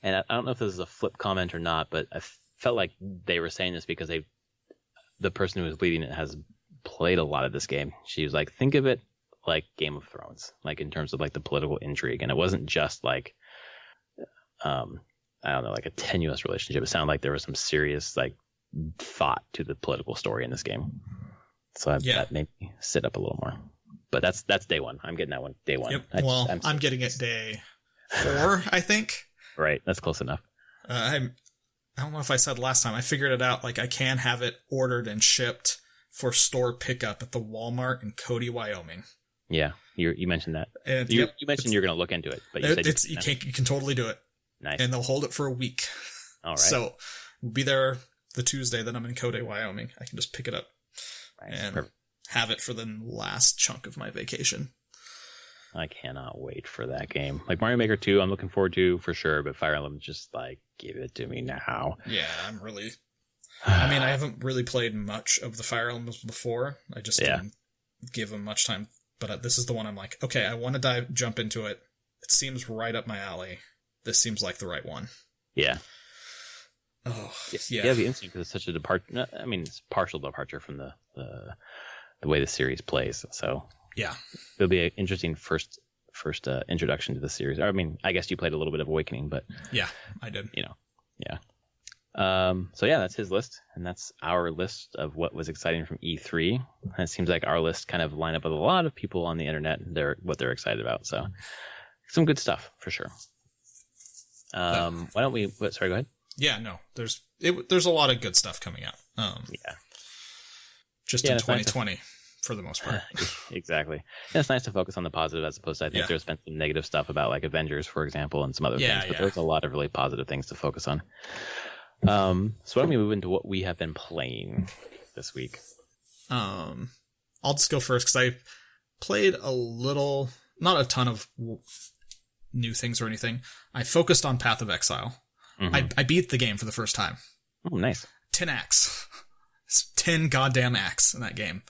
and I don't know if this is a flip comment or not, but I felt like they were saying this because the person who was leading it has played a lot of this game. She was like, think of it like Game of Thrones, like in terms of like the political intrigue, and it wasn't just like, I don't know, like a tenuous relationship. It sounded like there was some serious like thought to the political story in this game. So that made me sit up a little more. But that's day one. I'm getting that one day one. Yep. I'm getting it day 4, I think. Right. That's close enough. I don't know if I said last time. I figured it out. Like I can have it ordered and shipped for store pickup at the Walmart in Cody, Wyoming. Yeah, you mentioned that. And you mentioned you're going to look into it, but you said you can totally do it. Nice. And they'll hold it for a week. All right. So we'll be there the Tuesday that I'm in Cody, Wyoming. I can just pick it up. Nice. And Perfect. Have it for the last chunk of my vacation. I cannot wait for that game. Like Mario Maker 2, I'm looking forward to for sure, but Fire Emblem, just like give it to me now. Yeah, I haven't really played much of the Fire Emblems before. I just didn't give them much time. But this is the one I'm like, okay, I want to jump into it. It seems right up my alley. This seems like the right one. Yeah. Oh, yeah. Yeah, it'd be interesting because it's such a departure. I mean, it's partial departure from the way the series plays. So yeah, it'll be an interesting first introduction to the series. I mean, I guess you played a little bit of Awakening, but yeah, I did. Yeah. So yeah, that's his list, and that's our list of what was exciting from E3. And it seems like our list kind of line up with a lot of people on the internet and what they're excited about. So some good stuff for sure. Why don't we? Sorry, go ahead. Yeah, no, there's a lot of good stuff coming out. Just in 2020 for the most part. Exactly. And it's nice to focus on the positive as opposed to, I think there's been some negative stuff about like Avengers, for example, and some other things, but there's a lot of really positive things to focus on. So why don't we move into what we have been playing this week? I'll just go first because I played a little, not a ton of new things or anything. I focused on Path of Exile. Mm-hmm. I beat the game for the first time. Oh, nice. 10 acts. 10 goddamn acts in that game.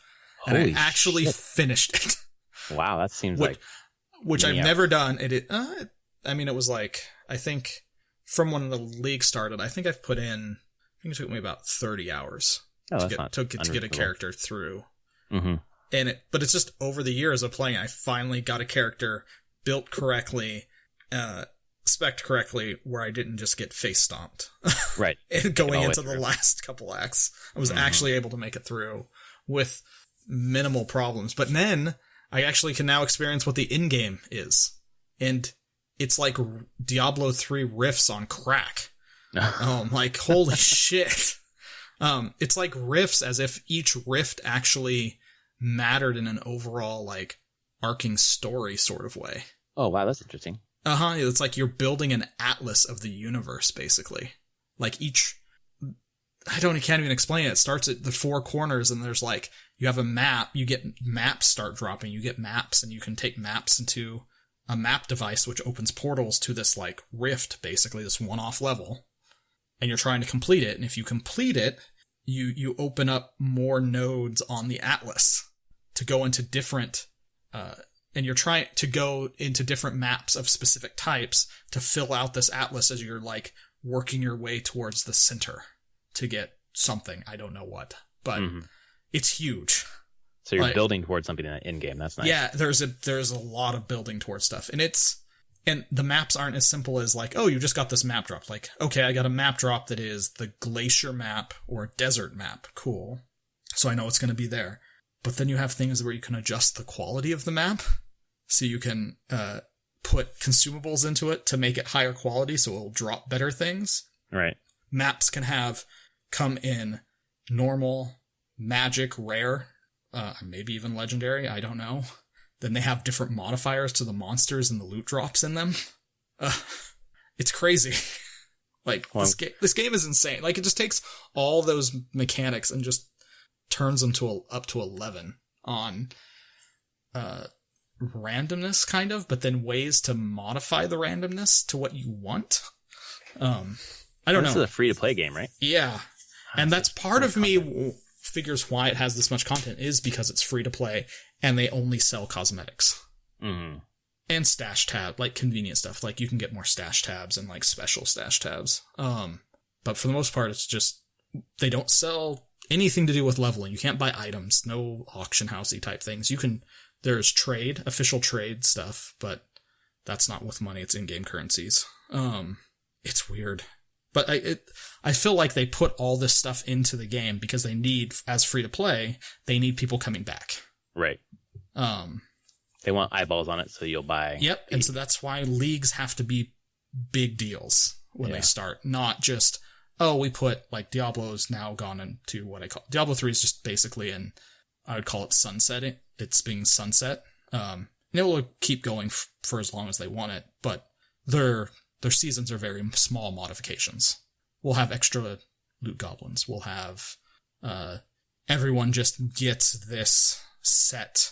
And I actually finished it. Wow, that seems which I've never done. It was like, I think from when the league started, I think I've put in, I think it took me about 30 hours to get a character through. Mm-hmm. But it's just over the years of playing, I finally got a character built correctly, spec'd correctly, where I didn't just get face stomped. Right. And going into the last couple acts, I was actually able to make it through with minimal problems. But then I actually can now experience what the in-game is. And it's like Diablo 3 riffs on crack. Like, holy shit. It's like riffs as if each rift actually mattered in an overall, like, arcing story sort of way. Oh, wow, that's interesting. It's like you're building an atlas of the universe, basically. Like can't even explain it. It starts at the four corners and there's like, you have a map, you get maps start dropping, you get maps and you can take maps into a map device, which opens portals to this like rift, basically this one-off level. And you're trying to complete it. And if you complete it, you open up more nodes on the atlas to go into different, and you're trying to go into different maps of specific types to fill out this atlas as you're like working your way towards the center to get something. I don't know what, but it's huge. So you're building towards something in game. That's nice. Yeah, there's a lot of building towards stuff, and the maps aren't as simple as like, oh, you just got this map drop. Like, okay, I got a map drop that is the glacier map or desert map. Cool. So I know it's going to be there. But then you have things where you can adjust the quality of the map. So you can put consumables into it to make it higher quality so it'll drop better things. Right. Maps can come in normal, magic, rare, maybe even legendary. I don't know. Then they have different modifiers to the monsters and the loot drops in them. It's crazy. Like, this game is insane. Like, it just takes all those mechanics and just turns them up to 11 on randomness, kind of, but then ways to modify the randomness to what you want. I don't know. This is a free-to-play game, right? Yeah. And that's part of me figures why it has this much content is because it's free to play and they only sell cosmetics. Mm-hmm. And stash tab, like convenient stuff. Like you can get more stash tabs and like special stash tabs. But for the most part, it's just, they don't sell anything to do with leveling. You can't buy items, no auction housey type things. There's official trade stuff, but that's not with money. It's in-game currencies. It's weird. But I feel like they put all this stuff into the game because they need, as free to play, they need people coming back. Right. They want eyeballs on it, so you'll buy. Yep. And so that's why leagues have to be big deals when they start, not just, we put like Diablo's now gone into what I call Diablo 3 is just basically I would call it sunsetting. It's being sunset. And it will keep going for as long as they want it, but their seasons are very small modifications. We'll have extra loot goblins. We'll have everyone just gets this set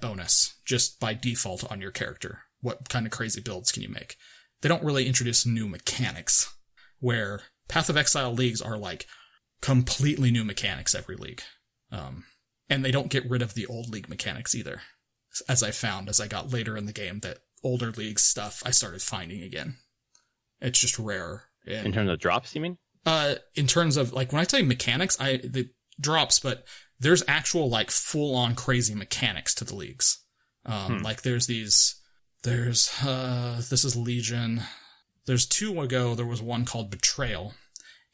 bonus just by default on your character. What kind of crazy builds can you make? They don't really introduce new mechanics, where Path of Exile leagues are like completely new mechanics every league. And they don't get rid of the old league mechanics either. As I found as I got later in the game, that older league stuff I started finding again. It's just rare. In terms of drops, you mean? In terms of, like, when I say mechanics, the drops, but there's actual, like, full-on crazy mechanics to the leagues. Like, this is Legion. There's 2 ago, there was one called Betrayal.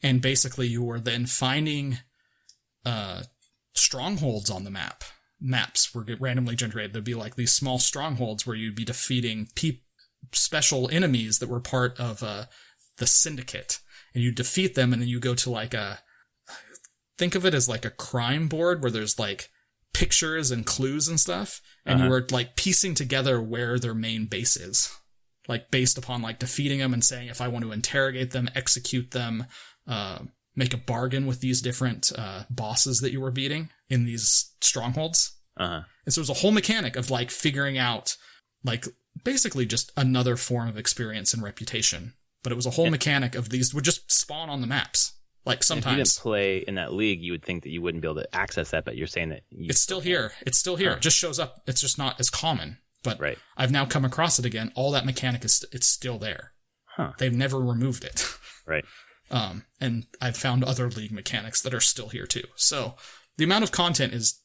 And basically you were then finding strongholds on the map. Maps were randomly generated. There'd be like these small strongholds where you'd be defeating special enemies that were part of the syndicate, and you defeat them, and then you go to like think of it as like a crime board where there's like pictures and clues and stuff, and you were like piecing together where their main base is, like based upon like defeating them and saying, if I want to interrogate them, execute them, make a bargain with these different bosses that you were beating in these strongholds. And so it was a whole mechanic of like figuring out like basically just another form of experience and reputation. But it was a whole mechanic of these would just spawn on the maps. Like sometimes. If you didn't play in that league, you would think that you wouldn't be able to access that, but you're saying that it's still here. It's still here. It just shows up. It's just not as common. But I've now come across it again. All that mechanic it's still there. They've never removed it. Right. And I've found other league mechanics that are still here too. So the amount of content is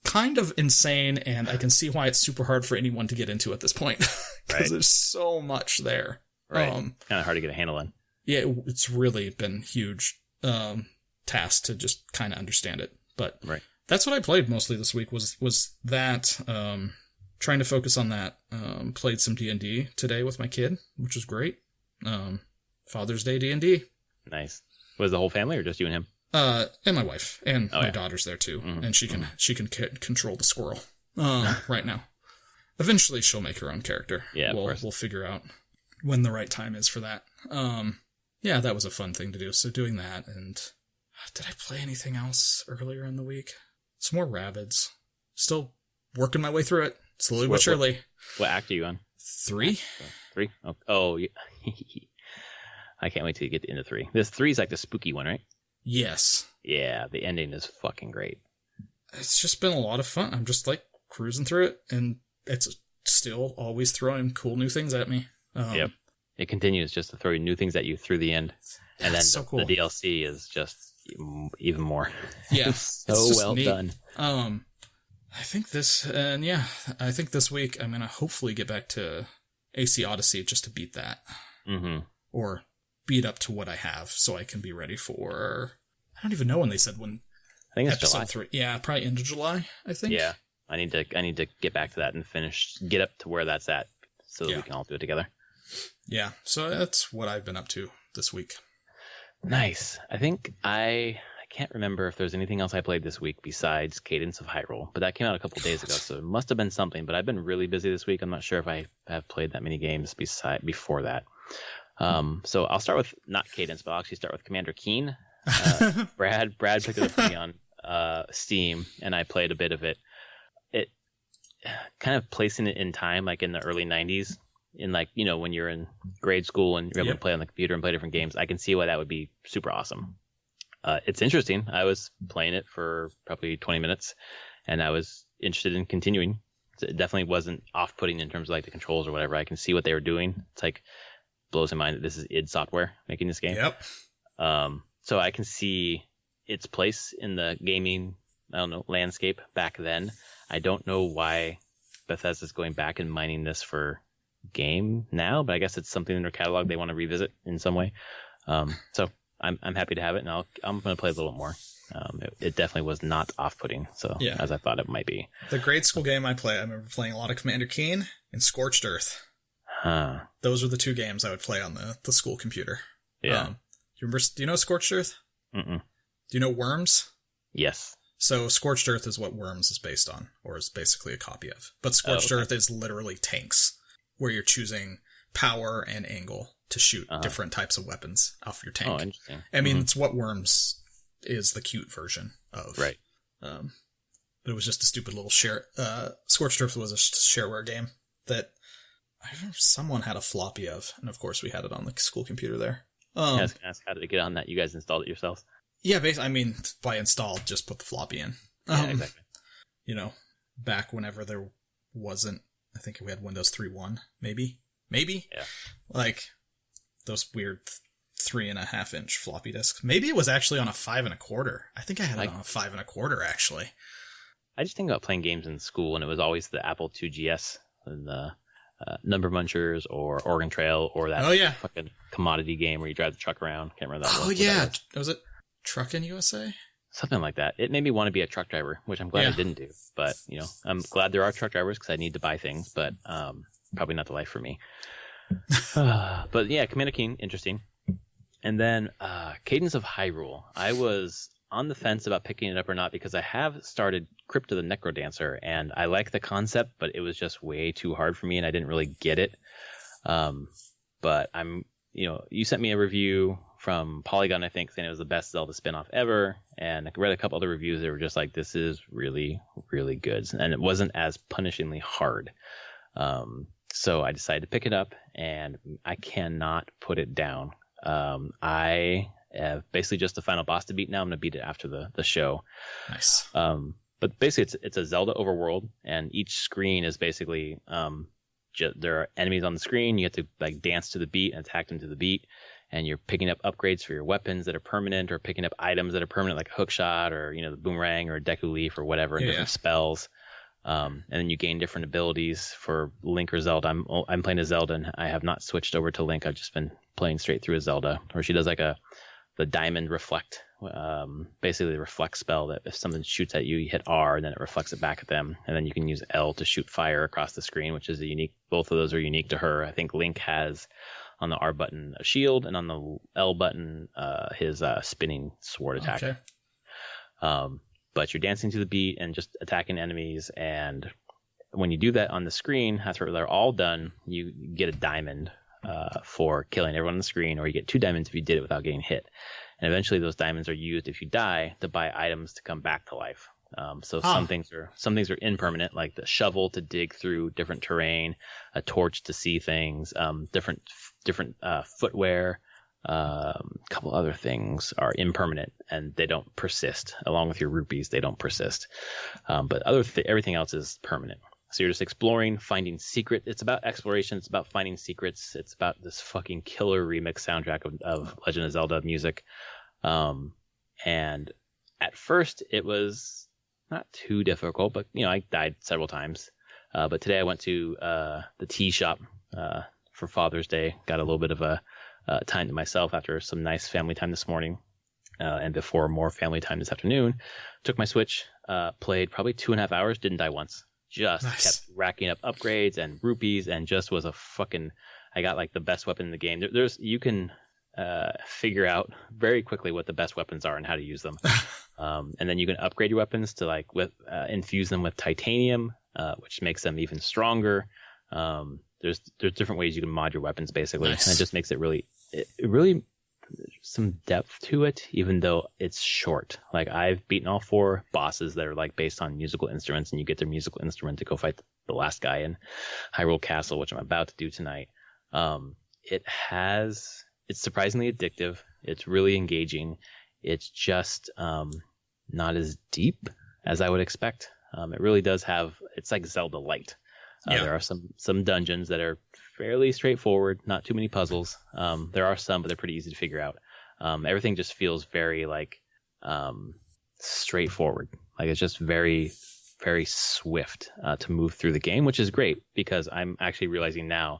kind of insane, and I can see why it's super hard for anyone to get into at this point. Because there's so much there. Right. Kind of hard to get a handle on. Yeah, it's really been huge task to just kind of understand it. But that's what I played mostly this week was that, trying to focus on that. Played some D&D today with my kid, which was great. Father's Day D&D. Nice. Was the whole family or just you and him? And my wife and my daughter's there too, and she can control the squirrel right now. Eventually, she'll make her own character. Yeah, we'll figure out when the right time is for that. yeah, that was a fun thing to do. So doing that, and did I play anything else earlier in the week? Some more Rabbids. Still working my way through it, slowly but surely. What act are you on? 3. 3? Oh yeah. I can't wait till you get into 3. This 3 is like the spooky one, right? Yes. Yeah, the ending is fucking great. It's just been a lot of fun. I'm just like cruising through it, and it's still always throwing cool new things at me. Yep. It continues just to throw new things at you through the end. And then so cool. The DLC is just even more. Yeah. So well neat. Done. I think this week I'm going to hopefully get back to AC Odyssey just to beat that. Mm-hmm. Or beat up to what I have so I can be ready for... I don't even know when they said when. I think it's episode July. 3. Yeah, probably into July, I think. Yeah. I need to get back to that and get up to where that's at so that we can all do it together. Yeah, so that's what I've been up to this week. Nice. I think I can't remember if there's anything else I played this week besides Cadence of Hyrule, but that came out a couple days ago, so it must have been something. But I've been really busy this week. I'm not sure if I have played that many games before that. So I'll start with not Cadence, but I'll actually start with Commander Keen. Brad picked it up for me on Steam, and I played a bit of it. It kind of placing it in time, like in the early 90s, in like, you know, when you're in grade school and you're able to play on the computer and play different games. I can see why that would be super awesome. It's interesting. I was playing it for probably 20 minutes, and I was interested in continuing. It definitely wasn't off-putting in terms of like the controls or whatever. I can see what they were doing. It's like blows my mind that this is id Software making this game. Yep. So I can see its place in the gaming, landscape back then. I don't know why Bethesda's going back and mining this for game now, but I guess it's something in their catalog they want to revisit in some way. So I'm happy to have it, and I'm going to play a little more. It definitely was not off-putting, as I thought it might be. The grade school game I remember playing a lot of Commander Keen and Scorched Earth. Huh. Those were the 2 games I would play on the school computer. Yeah. Do you know Scorched Earth? Mm-mm. Do you know Worms? Yes. So Scorched Earth is what Worms is based on, or is basically a copy of. But Scorched Earth is literally tanks, where you're choosing power and angle to shoot different types of weapons off your tank. Oh, interesting. I mean, it's what Worms is the cute version of. Right. But it was just a stupid little Scorched Earth was a shareware game that I remember someone had a floppy of, and of course we had it on the school computer there. I was going to ask how did it get on that? You guys installed it yourselves? Yeah, by installed, just put the floppy in. Yeah, exactly. You know, back whenever there wasn't, I think we had Windows 3.1, maybe? Yeah. Like, those weird 3.5-inch floppy disks. Maybe it was actually on a 5 1/4. I think I had it on a 5 1/4, actually. I just think about playing games in school, and it was always the Apple IIgs and the Number Munchers or Oregon Trail or that fucking commodity game where you drive the truck around. Can't remember that one. Oh, yeah. Was it Truckin' USA? Something like that. It made me want to be a truck driver, which I'm glad I didn't do. But, I'm glad there are truck drivers because I need to buy things, but probably not the life for me. But yeah, Commander Keen, interesting. And then Cadence of Hyrule. I was on the fence about picking it up or not because I have started Crypt of the Necrodancer, and I like the concept, but it was just way too hard for me, and I didn't really get it. But you sent me a review from Polygon, I think, saying it was the best Zelda spin-off ever, and I read a couple other reviews that were just like, this is really, really good, and it wasn't as punishingly hard. So I decided to pick it up, and I cannot put it down. I have basically just the final boss to beat now. I'm going to beat it after the show. Nice. But basically it's a Zelda overworld, and each screen is basically there are enemies on the screen. You have to like dance to the beat and attack them to the beat, and you're picking up upgrades for your weapons that are permanent, or picking up items that are permanent, like a hook shot or the boomerang or a Deku Leaf or whatever, and different spells. And then you gain different abilities for Link or Zelda. I'm playing as Zelda, and I have not switched over to Link. I've just been playing straight through as Zelda, where she does like the diamond reflect, basically the reflect spell that if something shoots at you, you hit R, and then it reflects it back at them. And then you can use L to shoot fire across the screen, which is both of those are unique to her. I think Link has on the R button a shield, and on the L button his spinning sword attack. Okay. But you're dancing to the beat and just attacking enemies, and when you do that on the screen, after they're all done, you get a diamond. for killing everyone on the screen, or you get 2 diamonds if you did it without getting hit. And eventually those diamonds are used if you die to buy items to come back to life. Some things are impermanent, like the shovel to dig through different terrain, a torch to see things, different footwear. A couple other things are impermanent and they don't persist. Along with your rupees, they don't persist. But everything else is permanent. So you're just exploring, finding secret. It's about exploration. It's about finding secrets. It's about this fucking killer remix soundtrack of Legend of Zelda music. And at first it was not too difficult, but I died several times. But today I went to the tea shop for Father's Day. Got a little bit of a time to myself after some nice family time this morning, and before more family time this afternoon. Took my Switch, played probably 2.5 hours, didn't die once. Just nice. Kept racking up upgrades and rupees, and just was I got like the best weapon in the game. You can figure out very quickly what the best weapons are and how to use them. And then you can upgrade your weapons to infuse them with titanium, which makes them even stronger. There's different ways you can mod your weapons basically. Nice. And it just makes it really some depth to it, even though it's short. Like I've beaten all 4 bosses that are like based on musical instruments, and you get their musical instrument to go fight the last guy in Hyrule Castle, which I'm about to do tonight. It's surprisingly addictive. It's really engaging. It's just not as deep as I would expect. It really does it's like Zelda light. There are some dungeons that are fairly straightforward, not too many puzzles. There are some, but they're pretty easy to figure out. Everything just feels very straightforward. Like it's just very, very swift to move through the game, which is great because I'm actually realizing now,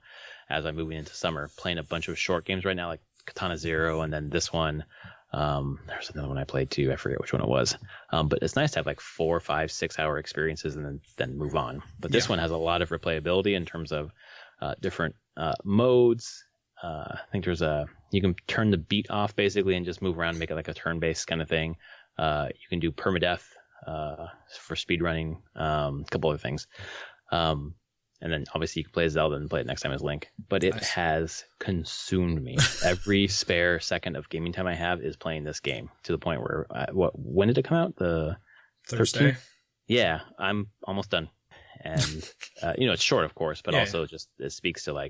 as I'm moving into summer, playing a bunch of short games right now, like Katana Zero, and then this one. There's another one I played too. I forget which one it was. But it's nice to have like 4, 5, 6 hour experiences and then move on. But this one has a lot of replayability in terms of different modes. I think you can turn the beat off basically and just move around and make it like a turn-based kind of thing. You can do permadeath for speedrunning, a couple other things. And then obviously you can play as Zelda and play it next time as Link. But it has consumed me. Every spare second of gaming time I have is playing this game, to the point where, when did it come out? The Thursday? 13th? Yeah, I'm almost done. And, it's short, of course, but also just it speaks to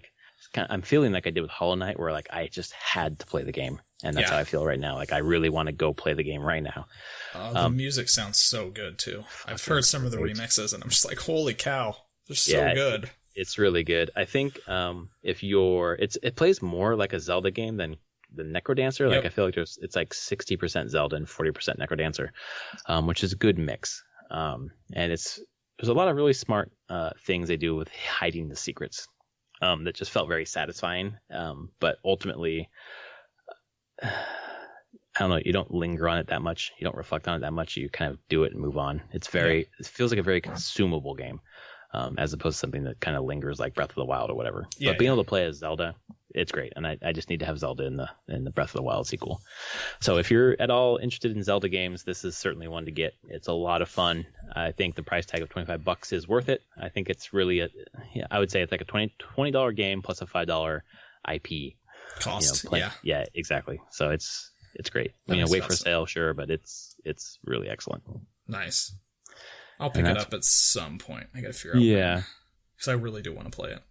I'm feeling like I did with Hollow Knight, where I just had to play the game. And that's how I feel right now. I really want to go play the game right now. The music sounds so good, too. I've heard some of the remixes, and I'm just like, holy cow. They're so good. It's really good. I think it plays more like a Zelda game than the Necrodancer. Like I feel like it's like 60% Zelda and 40% Necrodancer, which is a good mix. And there's a lot of really smart things they do with hiding the secrets that just felt very satisfying. But ultimately, I don't know. You don't linger on it that much. You don't reflect on it that much. You kind of do it and move on. It feels like a very consumable game. As opposed to something that kind of lingers like Breath of the Wild or whatever. But being able to play as Zelda, it's great. And I just need to have Zelda in the Breath of the Wild sequel. So if you're at all interested in Zelda games, this is certainly one to get. It's a lot of fun. I think the price tag of $25 is worth it. I think it's really I would say it's like a $20 game plus a $5 IP cost. Yeah, exactly. So it's great. Wait for a sale, sure, but it's really excellent. Nice. I'll pick it up at some point. I gotta figure out. Yeah, because I really do want to play it.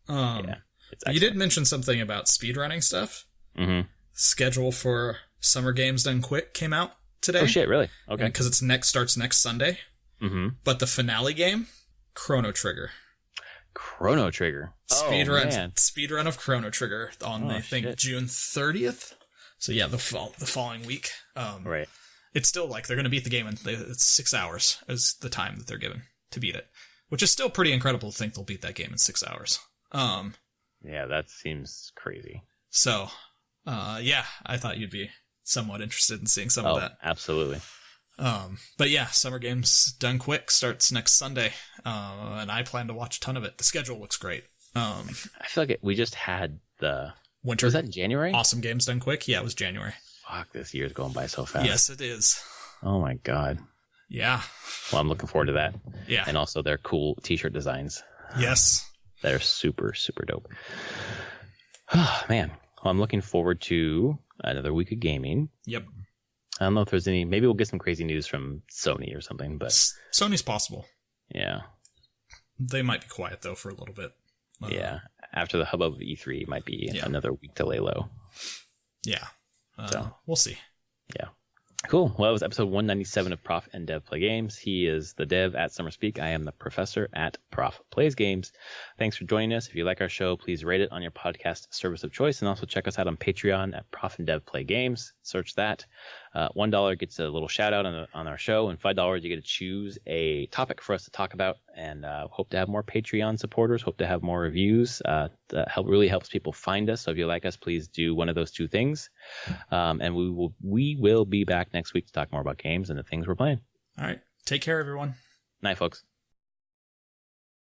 You did mention something about speedrunning stuff. Mm-hmm. Schedule for Summer Games Done Quick came out today. Oh shit! Really? Okay. Because starts next Sunday. Mm-hmm. But the finale game, Chrono Trigger. Chrono Trigger. Speedrun of Chrono Trigger on I think June 30th. So yeah, the following week. Right. It's still they're going to beat the game in 6 hours is the time that they're given to beat it, which is still pretty incredible to think they'll beat that game in 6 hours. Yeah, that seems crazy. So, I thought you'd be somewhat interested in seeing some of that. Absolutely. But yeah, Summer Games Done Quick starts next Sunday, and I plan to watch a ton of it. The schedule looks great. I feel like we just had the winter. Was that in January? Awesome Games Done Quick. Yeah, it was January. Fuck, this year's going by so fast. Yes, it is. Oh my god. Yeah. Well, I'm looking forward to that. Yeah. And also their cool t-shirt designs. Yes. They're super, super dope. Oh, man. Well, I'm looking forward to another week of gaming. Yep. I don't know if there's any. Maybe we'll get some crazy news from Sony or something, but Sony's possible. Yeah. They might be quiet though for a little bit. Yeah. After the hubbub of E3, it might be another week to lay low. Yeah. So we'll see. Yeah. Cool. Well, that was episode 197 of Prof and Dev Play Games. He is the dev at SummerSpeak. I am the professor at Prof Plays Games. Thanks for joining us. If you like our show, please rate it on your podcast service of choice, and also check us out on Patreon at Prof and Dev Play Games. Search that. $1 gets a little shout out on our show, and $5 you get to choose a topic for us to talk about. And hope to have more Patreon supporters. Hope to have more reviews. That really helps people find us. So if you like us, please do one of those two things. And we will be back next week to talk more about games and the things we're playing. All right. Take care, everyone. Night, folks.